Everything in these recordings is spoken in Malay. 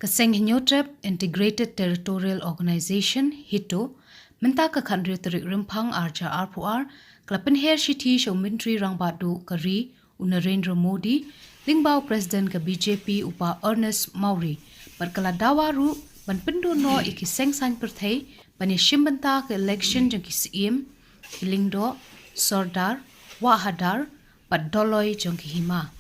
Kaseng Hinyotrep Integrated Territorial Organization HITO menta ka khandri tarik rimpang arja arpuar klapen her shiti shomintri rangbadu kari Narendra Modi lingbau President ke BJP upa Ernest Mauri berkala dawaru ban pendu no iki sengsan perthai bani shimbanta ke election jang kisiem kilingdo sordar wahadar pat doloi jang hima.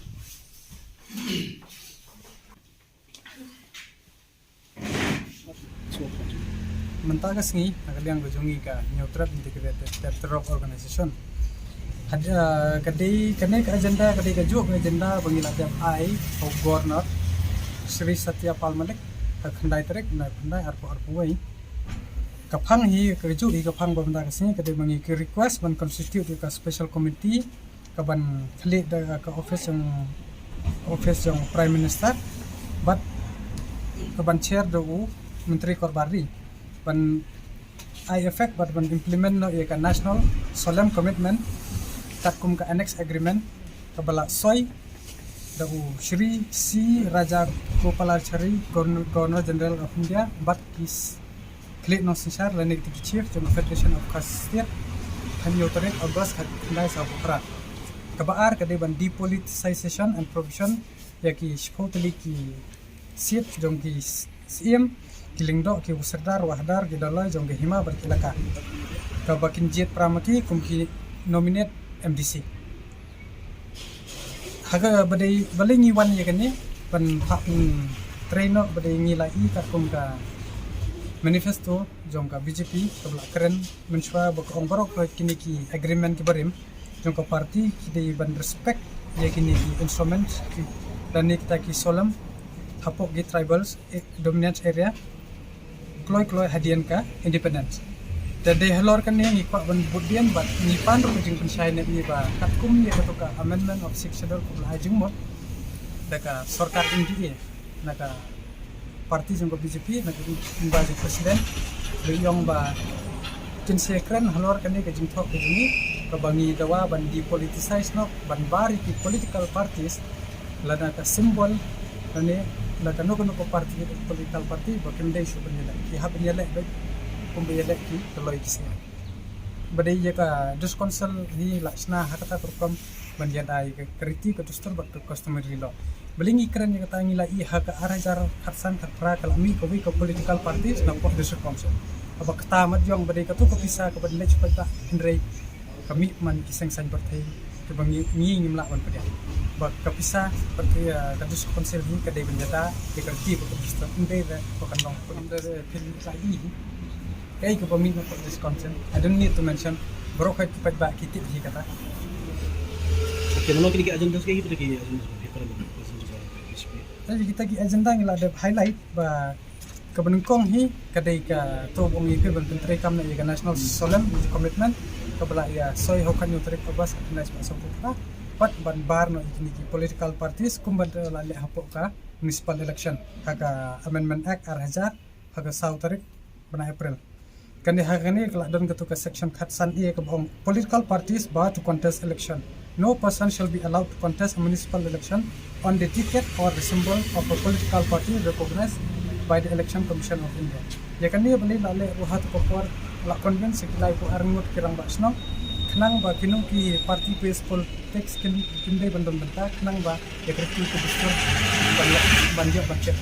Mentaga sengi agaliang gojungi ka neutral integrated territorial organization ada kadai ka agenda kadai ka juk agenda bangila jam ai au governor Sri Satya Palmalik ka khandai trek na khandai arpu wai kaphang hi ka juk hi kaphang bamda ka sengi kadai bangi ki request ban constitute ka special committee ka ban khali da ka office yang prime minister but ka ban chair do menteri korbari ban I effect but ban implement no ka national solemn commitment tatkum ka annex agreement kabala soy da Shri C Raja Gopalachari Governor General of India but is clear no sishar lanik chief of Federation of Kastir kan yotoret August khandai sa bukra kabaar kadai ban depoliticization and provision yaki shpotli ki sit jong ki CM kilingdo ki usardar wahdar ki dalai jong ki hima berkilaka ka bakin jet pramaki kumki nominate MDC haga badai balingi wan ye kani pan traino badai ngilai ka kum ka manifesto jong ka BJP kabla keren menshwa bak ongbarok kini ki agreement ki barim jong ka party ki dei ban respect ye kini ki instrument ki dan kita ki solemn hapok ki tribals dominance area kloy hadian ka independence dan de halor kan ni kwa ban budian bat ni pandu jing pensai ni ba katkum ye ka amendment of 6 schedule ko la jing mo daga sarkar NDA naka parti jong BJP naka imbaji presiden beliong ba tin sekren halor kan ni ka jing thok ni ka bangi dawa ban depoliticize no ban bari ki political parties lana ka symbol lane laka no party political party bakin dai shu benela ki ha benela ba kum benela ki toloi kisnya badai ya ka discouncil hi laksna hakata program bandian ai ka kriti ka tustur bak customary law belingi keren ya kata ngila i ha ka arajar khatsan khatra kalami ko bi ko political parties na po discouncil aba kata mat jong badai ka tu ko pisa ka badle chupata indrei kami man kiseng san partai ke bangi ngi ngimla ban pada bak kapisa seperti kadus konsel ni kadai benjata dikerti ko pista indai da ko kanong ko indai film lagi kai ko pamin ko this consent I don't need to mention bro kai pat ba kitit hi kata okay naman kini agenda sa kita kini jadi kita ki agenda ngila ada highlight ba kabenengkong hi kadai ka to bong i ban pentri kam na ya national solemn commitment kabla ya soy hokan yutrik abas nice masuk putra pat ban bar no ikini political parties kumban la le hapok ka municipal election haga amendment act ar1000 haga sau tarik bana april kan dia hagani kala don ketuka section khatsan e ka bong political parties ba to contest election no person shall be allowed to contest a municipal election on the ticket or the symbol of a political party recognized by the Election Commission of India. Ya kan dia beli lale ruhat kokor la convince sekilai pu arngut kirang basno kenang ba kinung ki party based politics kin dai bandon benta kenang ba ya kerti ku besar banyak banjir baca